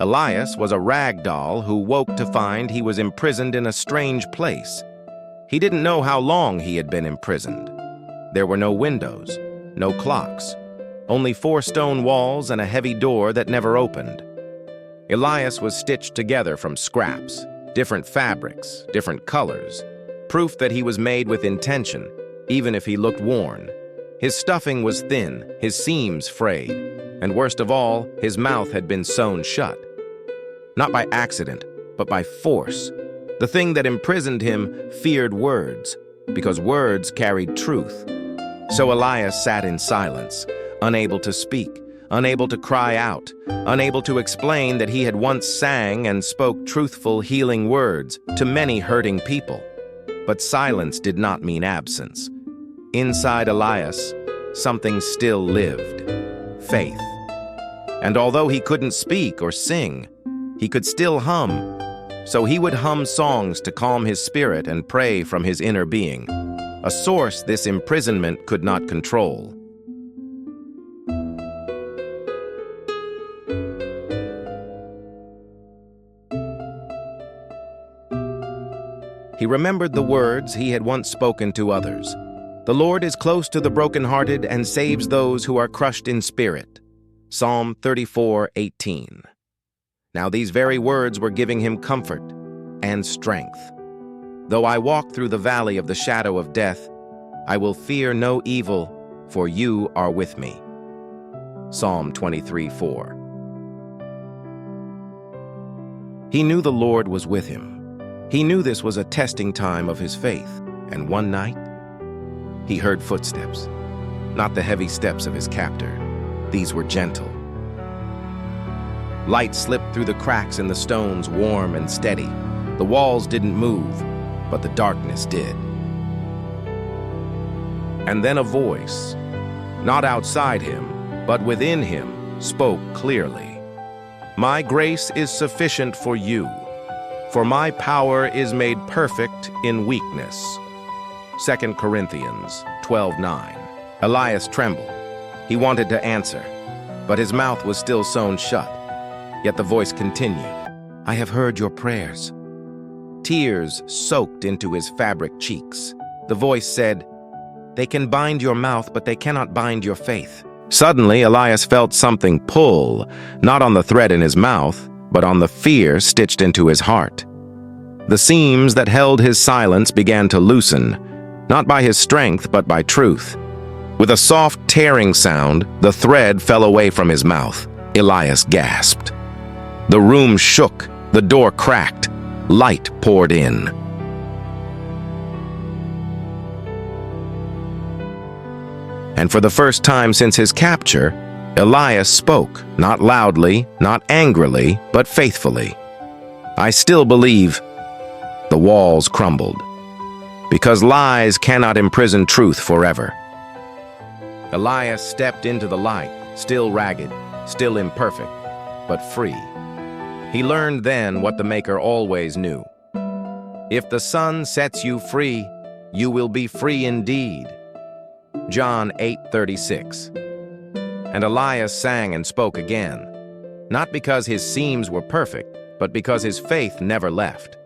Elias was a rag doll who woke to find he was imprisoned in a strange place. He didn't know how long he had been imprisoned. There were no windows, no clocks, only 4 stone walls and a heavy door that never opened. Elias was stitched together from scraps, different fabrics, different colors, proof that he was made with intention, even if he looked worn. His stuffing was thin, his seams frayed, and worst of all, his mouth had been sewn shut. Not by accident, but by force. The thing that imprisoned him feared words, because words carried truth. So Elias sat in silence, unable to speak, unable to cry out, unable to explain that he had once sang and spoke truthful, healing words to many hurting people. But silence did not mean absence. Inside Elias, something still lived: faith. And although he couldn't speak or sing, he could still hum. So he would hum songs to calm his spirit and pray from his inner being, a source this imprisonment could not control. He remembered the words he had once spoken to others. "The Lord is close to the brokenhearted and saves those who are crushed in spirit." Psalm 34:18. Now these very words were giving him comfort and strength. "Though I walk through the valley of the shadow of death, I will fear no evil, for you are with me." Psalm 23:4. He knew the Lord was with him. He knew this was a testing time of his faith, and one night, he heard footsteps. Not the heavy steps of his captor. These were gentle. Light slipped through the cracks in the stones, warm and steady. The walls didn't move, but the darkness did. And then a voice, not outside him, but within him, spoke clearly. "My grace is sufficient for you, for my power is made perfect in weakness." 2 Corinthians 12:9. Elias trembled. He wanted to answer, but his mouth was still sewn shut. Yet the voice continued, "I have heard your prayers." Tears soaked into his fabric cheeks. The voice said, "They can bind your mouth, but they cannot bind your faith." Suddenly, Elias felt something pull, not on the thread in his mouth, but on the fear stitched into his heart. The seams that held his silence began to loosen, not by his strength, but by truth. With a soft tearing sound, the thread fell away from his mouth. Elias gasped. The room shook, the door cracked, light poured in. And for the first time since his capture, Elias spoke, not loudly, not angrily, but faithfully. "I still believe." The walls crumbled, because lies cannot imprison truth forever. Elias stepped into the light, still ragged, still imperfect, but free. He learned then what the Maker always knew. If the Son sets you free, you will be free indeed. John 8:36. And Elias sang and spoke again, not because his seams were perfect, but because his faith never left.